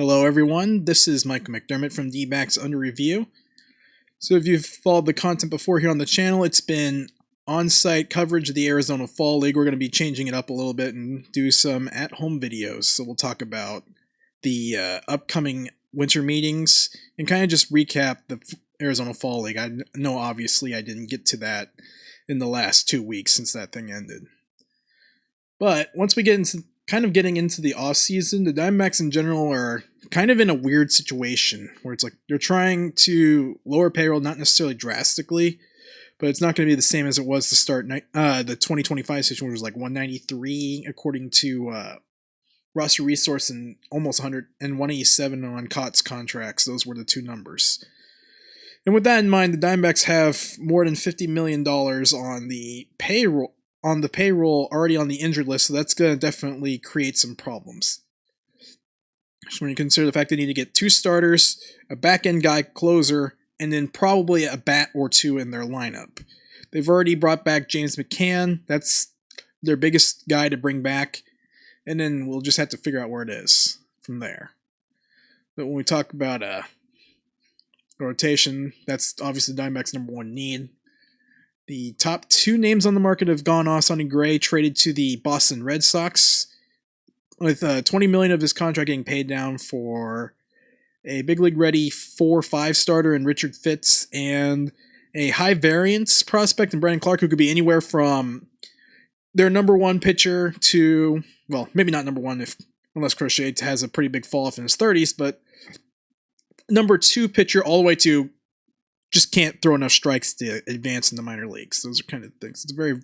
Hello everyone, this is Michael McDermott from dbacks Under Review. So if you've followed the content before here on the channel, it's been on-site coverage of the Arizona Fall League. We're going to be changing it up a little bit and do some at-home videos. So we'll talk about the upcoming winter meetings and kind of just recap the Arizona Fall League. I know obviously I didn't get to that in the last 2 weeks since that thing ended. But once we get into getting into the off-season, the Diamondbacks in general are kind of in a weird situation where it's like they're trying to lower payroll, not necessarily drastically, but it's not going to be the same as it was to start the 2025 season, which was like 193 according to roster resource and almost 100 and 187 on Cott's contracts. Those were the two numbers. And with that in mind, the Diamondbacks have more than $50 million on the payroll already on the injured list, so that's going to definitely create some problems. So when you consider the fact they need to get 2 starters, a back-end guy closer, and then probably a bat or 2 in their lineup. They've already brought back James McCann. That's their biggest guy to bring back, and then we'll just have to figure out where it is from there. But when we talk about rotation, that's obviously the Diamondbacks' #1 need. The top 2 names on the market have gone off. Sonny Gray traded to the Boston Red Sox with $20 million of his contract getting paid down for a big league ready 4-5 starter in Richard Fitz and a high variance prospect in Brandon Clark, who could be anywhere from their #1 pitcher to, well, maybe not #1 unless Crochet has a pretty big fall off in his 30s, but #2 pitcher all the way to just can't throw enough strikes to advance in the minor leagues. Those are kind of things. It's a very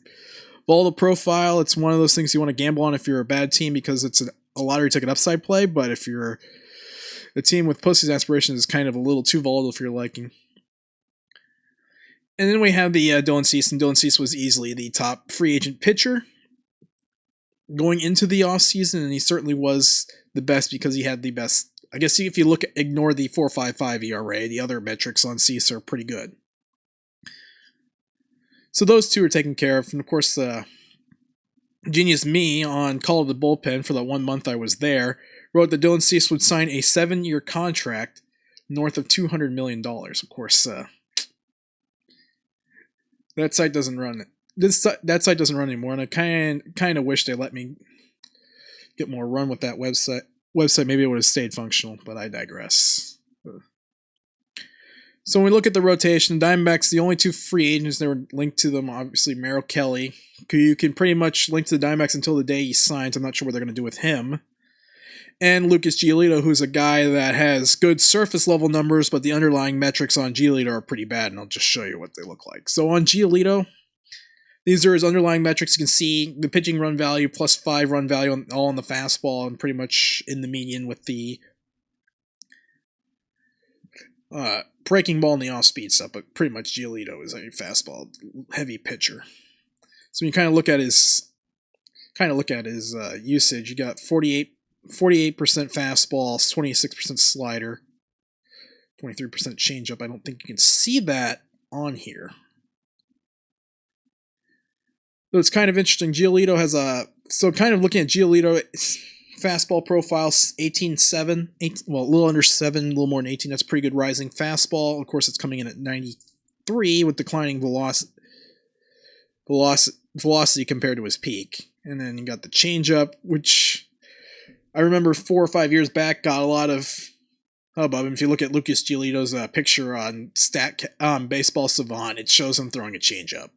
volatile profile. It's one of those things you want to gamble on if you're a bad team because it's a lottery ticket upside play, but if you're a team with postseason aspirations, it's kind of a little too volatile for your liking. And then we have the Dylan Cease, and Dylan Cease was easily the top free agent pitcher going into the offseason, and he certainly was the best because he had the best. I guess if you ignore the 4.55 ERA, the other metrics on Cease are pretty good. So those 2 are taken care of. And of course, genius me on Call of the Bullpen for that 1 month I was there wrote that Dylan Cease would sign a 7-year contract north of $200 million. Of course, that site doesn't run. That site doesn't run anymore, and I kind of wish they let me get more run with that website. Maybe it would have stayed functional, but I digress. So when we look at the rotation, the Diamondbacks, the only 2 free agents that were linked to them, obviously Merrill Kelly, who you can pretty much link to the Diamondbacks until the day he signs. I'm not sure what they're going to do with him. And Lucas Giolito, who's a guy that has good surface level numbers, but the underlying metrics on Giolito are pretty bad, and I'll just show you what they look like. So on Giolito, these are his underlying metrics. You can see the pitching run value +5 run value all on the fastball and pretty much in the median with the breaking ball and the off-speed stuff, but pretty much Giolito is a fastball heavy pitcher. So when you kind of look at his usage, you got 48% fastball, 26% slider, 23% changeup. I don't think you can see that on here. So it's kind of interesting. Giolito has looking at Giolito, fastball profile 18.7, a little under 7, a little more than 18. That's pretty good rising fastball. Of course, it's coming in at 93 with declining velocity compared to his peak. And then you got the changeup, which I remember 4 or 5 years back got a lot of hubbub. And if you look at Lucas Giolito's picture on Baseball Savant, it shows him throwing a changeup.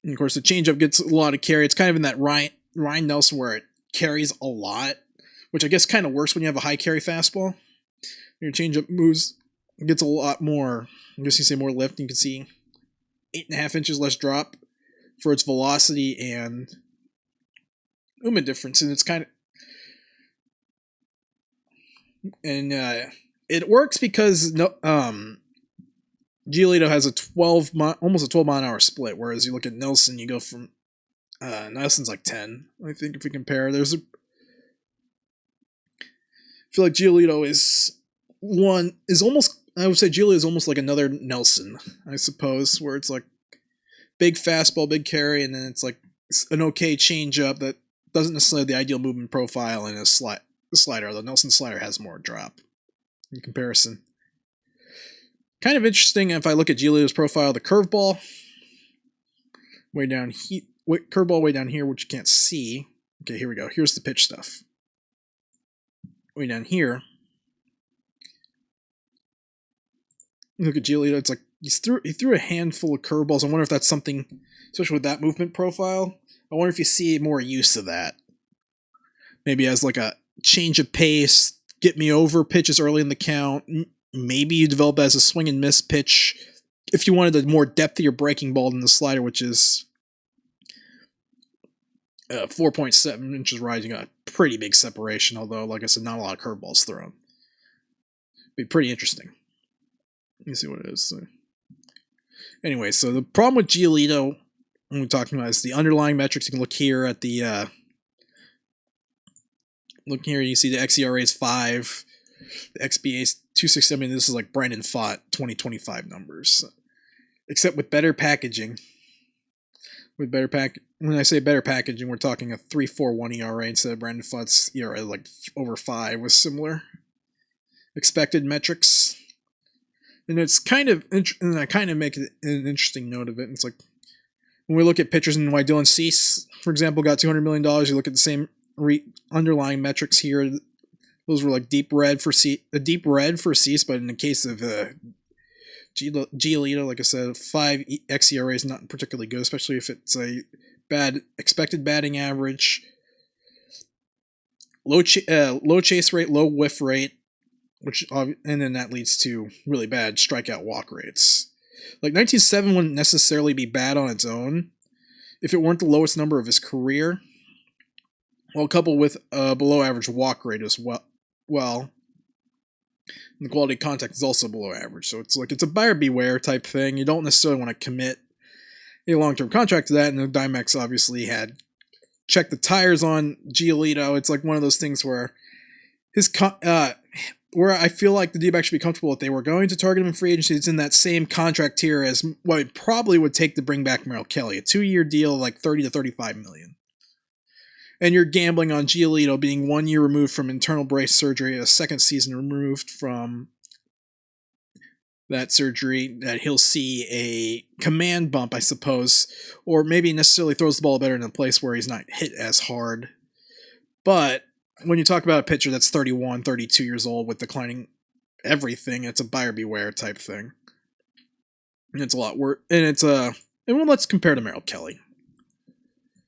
And of course, the changeup gets a lot of carry. It's kind of in that Ryan Nelson where it carries a lot, which I guess kind of works when you have a high carry fastball. Your changeup moves, gets a lot more, I guess you say more lift. You can see 8.5 inches less drop for its velocity and movement difference. And it's kind of, and it works because Giolito has almost a 12 mile an hour split, whereas you look at Nelson, you go from Nelson's like 10. I think if we compare, I feel like Giolito I would say Giolito is almost like another Nelson, I suppose, where it's like big fastball, big carry, and then it's like an okay changeup that doesn't necessarily have the ideal movement profile in his slider, although Nelson's slider has more drop in comparison. Kind of interesting if I look at Giolito's profile, the curveball way down here, curveball way down here, which you can't see. Okay, here we go. Here's the pitch stuff. Way down here. Look at Giolito. It's like he threw a handful of curveballs. I wonder if that's something, especially with that movement profile. I wonder if you see more use of that. Maybe as like a change of pace, get me over pitches early in the count. Maybe you develop as a swing and miss pitch if you wanted a more depthier breaking ball than the slider, which is 4.7 inches rising, a pretty big separation, although, like I said, not a lot of curveballs thrown. Be pretty interesting. Let me see what it is. So, anyway, so the problem with Giolito, when we're talking about, is the underlying metrics. You can look here at the look here, you see the xERA is 5, the XBA is 2.67. I mean, this is like Brandon Pfaadt 2025 numbers, except with better packaging. With better when I say better packaging, we're talking a 3.41 ERA instead of Brandon Pfaadt's ERA like over 5 with similar expected metrics. And it's kind of, and I kind of make an interesting note of it. It's like when we look at pitchers and why Dylan Cease, for example, got $200 million. You look at the same underlying metrics here. Those were like deep red for Cease, but in the case of Giolito, like I said, 5 xERA is not particularly good, especially if it's a bad expected batting average, low chase rate, low whiff rate, and then that leads to really bad strikeout walk rates. Like 19.7 wouldn't necessarily be bad on its own if it weren't the lowest number of his career, while coupled with a below average walk rate as well. And the quality of contact is also below average. So it's like it's a buyer beware type thing. You don't necessarily want to commit a long-term contract to that. And the Diamondbacks obviously had checked the tires on Giolito. It's like one of those things where where I feel like the D-backs should be comfortable if they were going to target him in free agency. It's in that same contract tier as what it probably would take to bring back Merrill Kelly, a 2-year deal, like 30 to 35 million. And you're gambling on Giolito being 1 year removed from internal brace surgery, a second season removed from that surgery, that he'll see a command bump, I suppose, or maybe necessarily throws the ball better in a place where he's not hit as hard. But when you talk about a pitcher that's 31, 32 years old with declining everything, it's a buyer beware type thing. And it's a lot worse. And it's and well, let's compare to Merrill Kelly.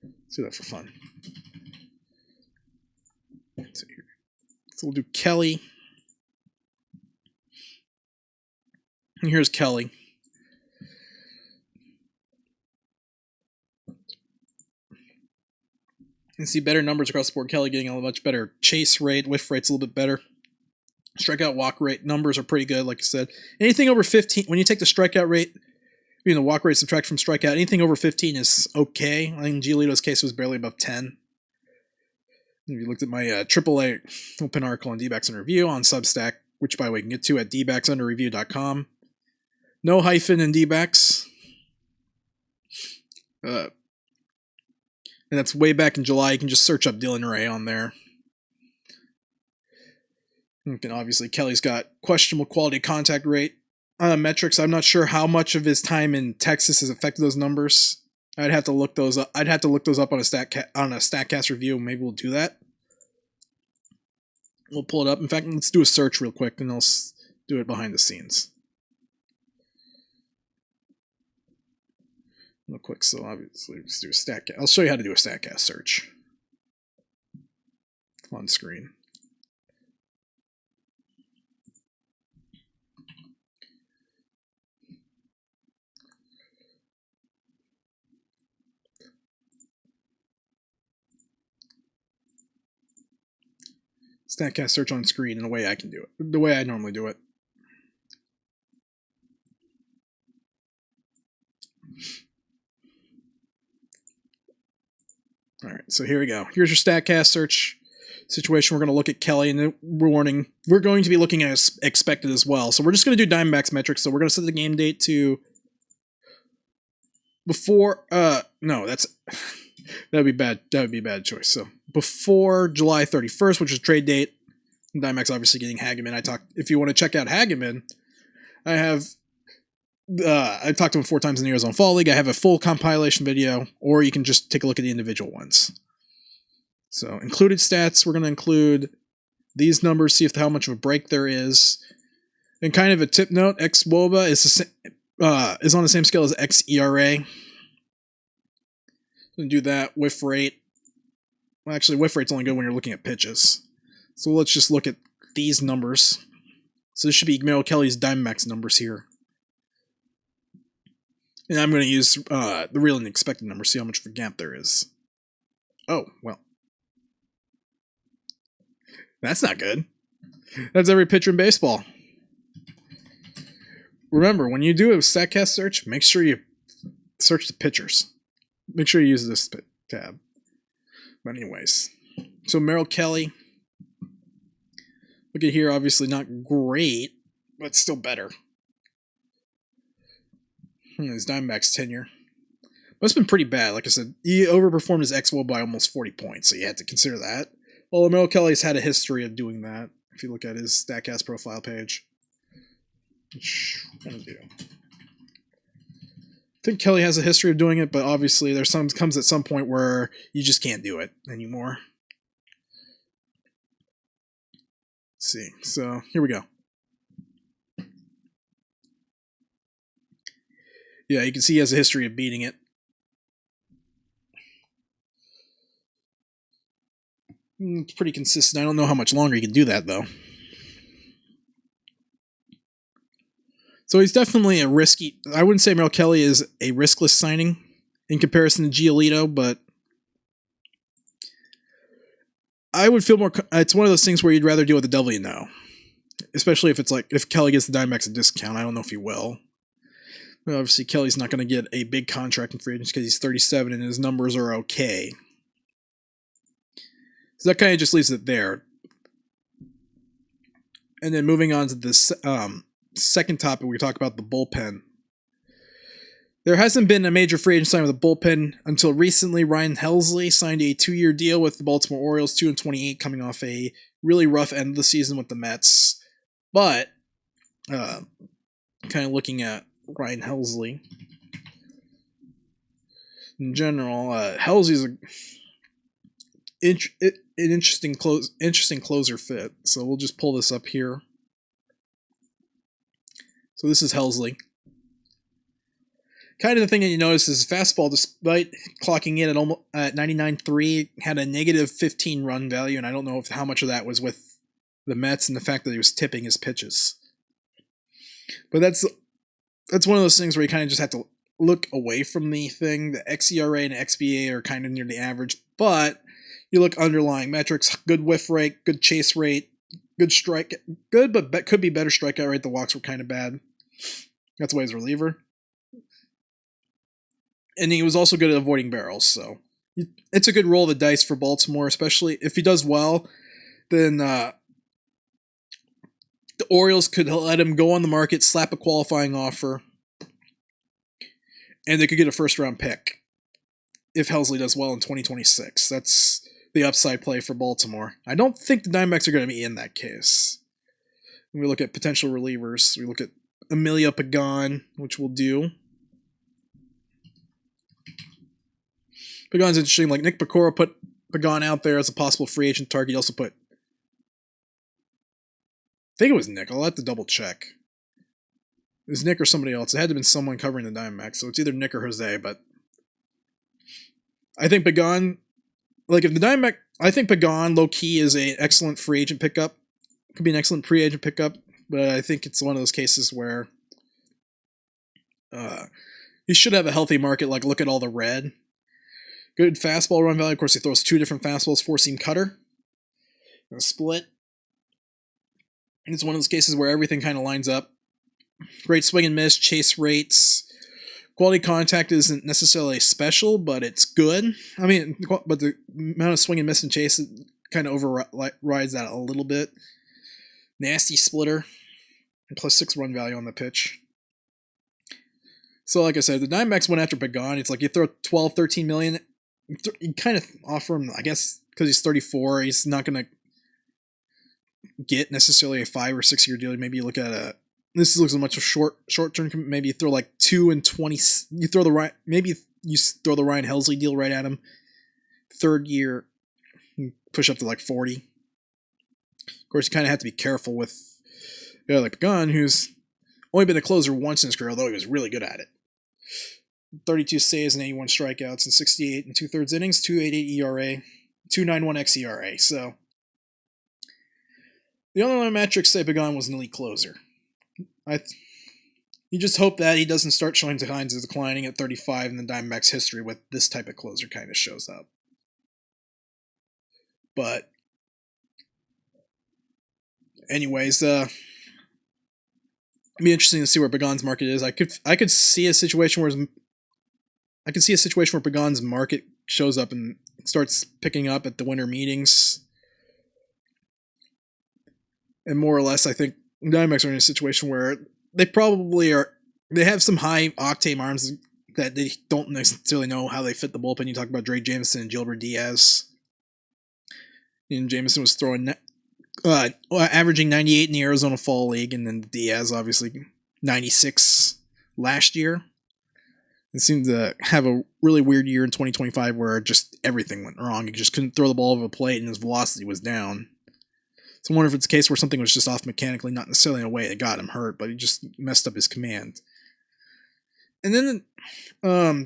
Let's do that for fun. So we'll do Kelly. And here's Kelly. You can see better numbers across the board. Kelly getting a much better chase rate. Whiff rate's a little bit better. Strikeout walk rate numbers are pretty good, like I said. Anything over 15, when you take the strikeout rate, the walk rate subtract from strikeout, anything over 15 is okay. I think Giolito's case was barely above 10. If you looked at my AAA open article on D-backs Under Review on Substack, which by the way you can get to at dbacks_under-review.com. No hyphen in D-backs. And that's way back in July. You can just search up Dylan Ray on there. And obviously Kelly's got questionable quality contact rate metrics. I'm not sure how much of his time in Texas has affected those numbers. I'd have to look those up. I'd have to look those up on a StatCast review. Maybe we'll do that. We'll pull it up. In fact, let's do a search real quick, and I'll do it behind the scenes. Real quick. So obviously, let's do a StatCast. I'll show you how to do a StatCast search on screen. StatCast search on screen in a way I can do it. The way I normally do it. Alright, so here we go. Here's your StatCast search situation. We're going to look at Kelly, and warning, we're going to be looking at expected as well. So we're just going to do Diamondbacks metrics. So we're going to set the game date to before, no, that'd be bad. That would be a bad choice. So before July 31st, which is trade date. Diamondbacks obviously getting Hageman. If you want to check out Hageman, I talked to him 4 times in the Arizona Fall League. I have a full compilation video, or you can just take a look at the individual ones. So included stats, we're going to include these numbers, see how much of a break there is. And kind of a tip note, xWOBA is on the same scale as xERA. Going to do that. Whiff rate. Well, actually, whiff rate's only good when you're looking at pitches. So let's just look at these numbers. So this should be Merrill Kelly's Diamondbacks numbers here. And I'm going to use the real and expected numbers, see how much of a gap there is. Oh, well. That's not good. That's every pitcher in baseball. Remember, when you do a StatCast search, make sure you search the pitchers. Make sure you use this tab. But anyways, so Merrill Kelly. Look at here, obviously not great, but still better. His Diamondbacks tenure. But it's been pretty bad. Like I said, he overperformed his xWOBA by almost 40 points, so you had to consider that. Well, Merrill Kelly's had a history of doing that, if you look at his StatCast profile page. I think Kelly has a history of doing it, but obviously there comes at some point where you just can't do it anymore. Let's see. So here we go. Yeah, you can see he has a history of beating it. It's pretty consistent. I don't know how much longer he can do that, though. So he's definitely a risky... I wouldn't say Merrill Kelly is a riskless signing in comparison to Giolito, but I would feel more... It's one of those things where you'd rather deal with the devil you know. Especially if it's like... If Kelly gets the Diamondbacks a discount. I don't know if he will. But obviously, Kelly's not going to get a big contract in free agency because he's 37 and his numbers are okay. So that kind of just leaves it there. And then moving on to this second topic, we talk about the bullpen. There hasn't been a major free agent sign with the bullpen until recently. Ryan Helsley signed a 2-year deal with the Baltimore Orioles, 2-28, coming off a really rough end of the season with the Mets. But, kind of looking at Ryan Helsley in general, Helsley's an interesting closer fit. So we'll just pull this up here. So this is Helsley. Kind of the thing that you notice is fastball, despite clocking in at 99.3, had a negative 15 run value, and I don't know how much of that was with the Mets and the fact that he was tipping his pitches. But that's one of those things where you kind of just have to look away from the thing. The xERA and XBA are kind of near the average, but you look underlying metrics: good whiff rate, good chase rate, good strike, good but could be better strikeout rate. The walks were kind of bad. That's why he's a reliever. And he was also good at avoiding barrels, so it's a good roll of the dice for Baltimore, especially if he does well. Then the Orioles could let him go on the market, slap a qualifying offer, and they could get a first-round pick if Helsley does well in 2026. That's the upside play for Baltimore. I don't think the Diamondbacks are going to be in that case. When we look at potential relievers, we look at Emilio Pagan, which we'll do. Pagan's interesting. Like Nick Pecora put Pagan out there as a possible free agent target. He also put... I think it was Nick. I'll have to double check. It was Nick or somebody else. It had to have been someone covering the Diamondbacks, so it's either Nick or Jose, but I think Pagan... Like, if the Diamondback... I think Pagan, low-key, is an excellent free agent pickup. Could be an excellent pre-agent pickup, but I think it's one of those cases where he should have a healthy market. Like, look at all the red. Good fastball run value. Of course, he throws 2 different fastballs, 4-seam cutter, and a split. And it's one of those cases where everything kind of lines up. Great swing and miss, chase rates. Quality contact isn't necessarily special, but it's good. I mean, but the amount of swing and miss and chase kind of overrides that a little bit. Nasty splitter. And +6 run value on the pitch. So like I said, the Diamondbacks went after Pagan. It's like you throw 12, 13 million. You kind of offer him, I guess, because he's 34, he's not going to get necessarily a 5 or 6 year deal. Maybe you look at this looks much of short term. Maybe you throw like 2 and 20. You throw the Ryan. Maybe you throw the Ryan Helsley deal right at him. 3rd year, push up to like 40. Of course, you kind of have to be careful with like Pagan, who's only been a closer once in his career, although he was really good at it. 32 saves and 81 strikeouts and 68 and 2/3 innings, 2.88 ERA, 2.91 xERA. So the only metrics say Pagan was an elite closer. You just hope that he doesn't start showing signs of declining at 35 in the Diamondbacks' history with this type of closer kind of shows up. But anyways, it'd be interesting to see where Pagan's market is. I could see a situation where Pagan's market shows up and starts picking up at the winter meetings. And more or less, I think the Diamondbacks are in a situation where they probably are. They have some high octane arms that they don't necessarily know how they fit the bullpen. You talk about Dre Jameson and Gilbert Diaz. And Jameson was throwing averaging 98 in the Arizona Fall League, and then Diaz obviously 96 last year. It seemed to have a really weird year in 2025 where just everything went wrong. He just couldn't throw the ball over the plate, and his velocity was down. So I wonder if it's a case where something was just off mechanically, not necessarily in a way that got him hurt, but he just messed up his command. And then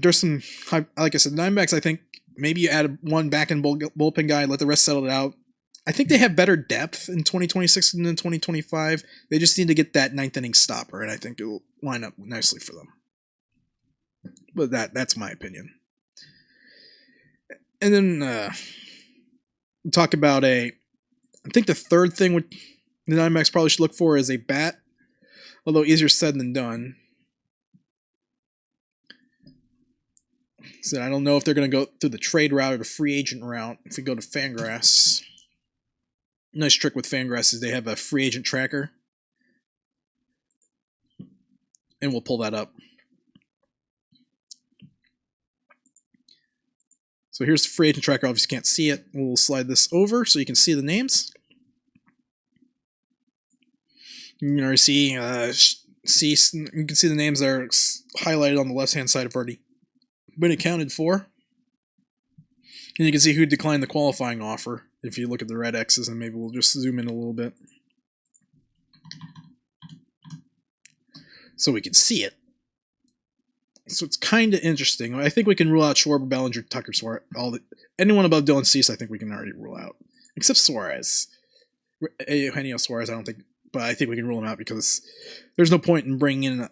there's some, like I said, the Diamondbacks, I think maybe you add one back-end bullpen guy, let the rest settle it out. I think they have better depth in 2026 than in 2025. They just need to get that 9th inning stopper, and I think it'll line up nicely for them. But that's my opinion. And then talk about I think the third thing the Diamondbacks probably should look for is a bat, although easier said than done. So I don't know if they're going to go through the trade route or the free agent route. If we go to Fangraphs, nice trick with Fangraphs is they have a free agent tracker, and we'll pull that up. So here's the free agent tracker. Obviously, you can't see it. We'll slide this over so you can see the names. You can already see, you can see the names that are highlighted on the left-hand side have already been accounted for. And you can see who declined the qualifying offer if you look at the red X's, and maybe we'll just zoom in a little bit so we can see it. So it's kind of interesting. I think we can rule out Schwarber, Bellinger, Tucker, Suarez. Anyone above Dylan Cease, I think we can already rule out. Except Suarez. Eugenio Suarez, I don't think. But I think we can rule him out because there's no point in bringing in...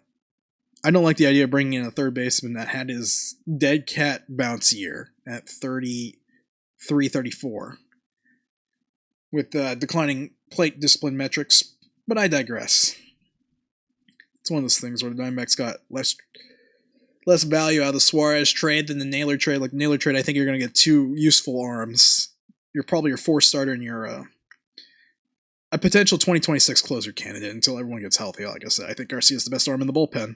I don't like the idea of bringing in a third baseman that had his dead cat bounce year at 33, 34. With declining plate discipline metrics. But I digress. It's one of those things where the Diamondbacks got less value out of the Suarez trade than the Naylor trade. Like Naylor trade, I think you're going to get 2 useful arms. You're probably your 4th starter and you're a potential 2026 closer candidate until everyone gets healthy. Like I said, I think Garcia is the best arm in the bullpen.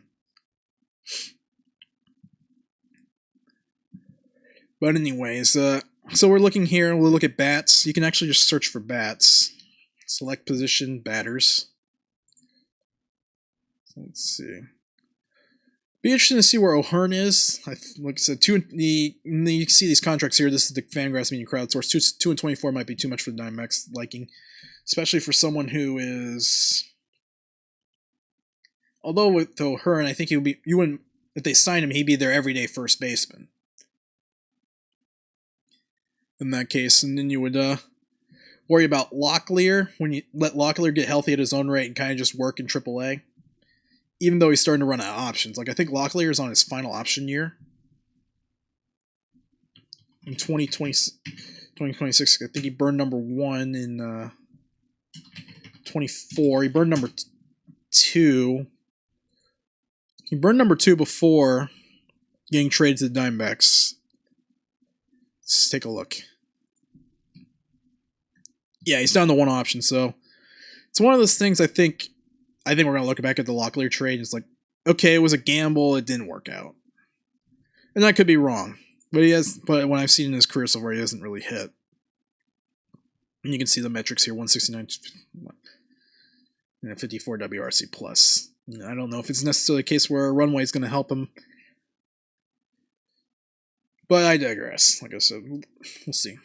But anyways, so we're looking here. We'll look at bats. You can actually just search for bats. Select position, batters. So let's see. Be interesting to see where O'Hearn is. Like I said, you can see these contracts here. This is the Fangraphs media crowdsource. 2 and 24 might be too much for the Diamondbacks' liking, especially for someone who is. Although with O'Hearn, I think if they sign him, he'd be their everyday first baseman. In that case, and then you would worry about Locklear when you let Locklear get healthy at his own rate and kind of just work in AAA. Even though he's starting to run out of options. Like, I think Locklear is on his final option year. In 2026, I think he burned number 1 in 24. He burned number 2. He burned number 2 before getting traded to the Diamondbacks. Let's take a look. Yeah, he's down to 1 option, so it's one of those things I think we're going to look back at the Locklear trade and it's like, okay, it was a gamble, it didn't work out. And that could be wrong. But when I've seen in his career so far, he hasn't really hit. And you can see the metrics here, 169 and a 54 WRC plus. I don't know if it's necessarily a case where a runway is going to help him. But I digress. Like I said, we'll see.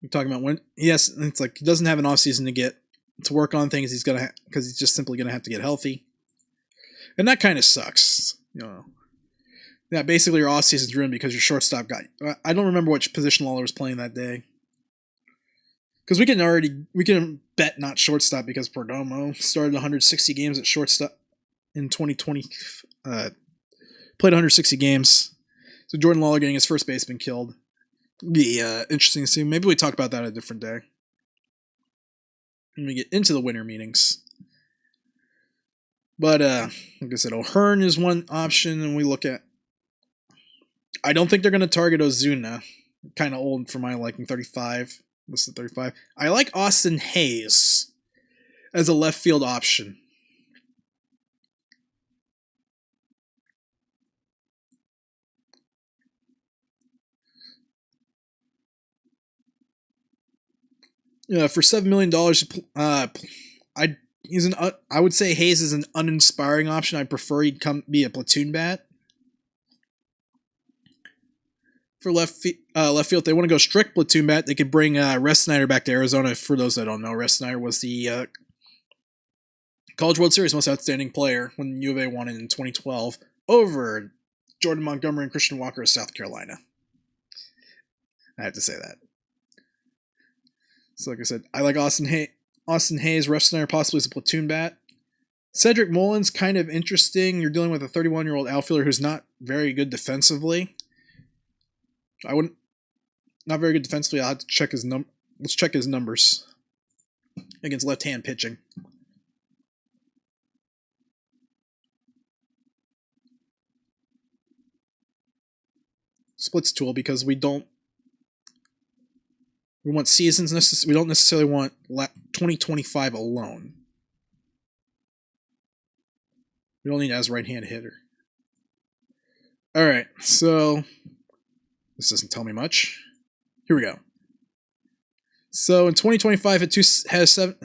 We're talking about when, yes, it's like he doesn't have an offseason to work on things. He's gonna because he's just simply gonna have to get healthy, and that kind of sucks. Yeah, basically your offseason's ruined because your shortstop got. I don't remember which position Lawler was playing that day, because we can bet not shortstop because Perdomo started 160 games at shortstop in 2020. Played 160 games, so Jordan Lawler getting his first baseman killed. Be interesting to see. Maybe we talk about that a different day when we get into the winter meetings. But like I said, O'Hearn is one option, and we look at. I don't think they're going to target Ozuna. Kind of old for my liking, 35. Listed 35. I like Austin Hayes as a left field option. For $7 million, I would say Hayes is an uninspiring option. I prefer he'd be a platoon bat. For left field, if they want to go strict platoon bat, they could bring Res Snyder back to Arizona. For those that don't know, Res Snyder was the College World Series most outstanding player when U of A won it in 2012 over Jordan Montgomery and Christian Walker of South Carolina. I have to say that. So like I said, I like Austin Hayes, Res Snyder possibly as a platoon bat. Cedric Mullins, kind of interesting. You're dealing with a 31-year-old outfielder who's not very good defensively. Not very good defensively. I'll have to check his Let's check his numbers against left-hand pitching. Splits tool because we want seasons. We don't necessarily want 2025 alone. We don't need as right-hand hitter. All right, so this doesn't tell me much. Here we go. So in 2025, it has 7.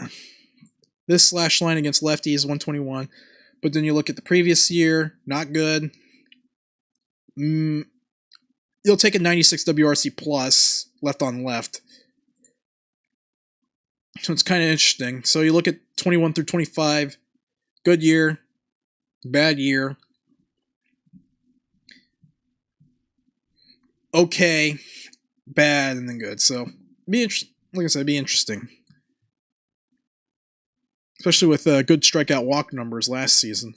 This slash line against lefties 121, but then you look at the previous year, not good. You'll take a 96 WRC plus left on left. So it's kind of interesting. So you look at 21 through 25, good year, bad year. Okay, bad, and then good. So like I said, be interesting. Especially with good strikeout walk numbers last season.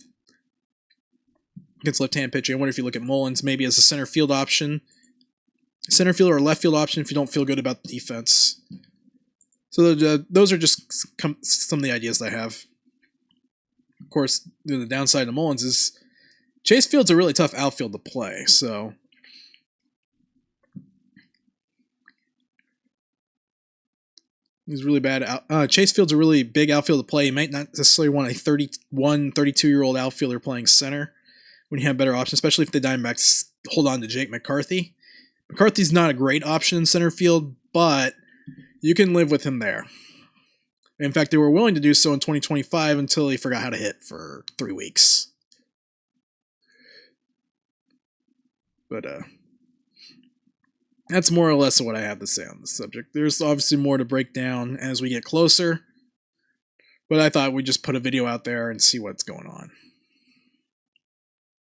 Against left-hand pitching. I wonder if you look at Mullins maybe as a center field option. Center field or left field option if you don't feel good about the defense. So those are just some of the ideas I have. Of course, the downside to Mullins is Chase Field's a really tough outfield to play, so he's really bad. Chase Field's a really big outfield to play. You might not necessarily want a 31, 32-year-old outfielder playing center when you have better options, especially if the Diamondbacks hold on to Jake McCarthy. McCarthy's not a great option in center field, but you can live with him there. In fact, they were willing to do so in 2025 until he forgot how to hit for 3 weeks. But that's more or less what I have to say on this subject. There's obviously more to break down as we get closer, but I thought we'd just put a video out there and see what's going on.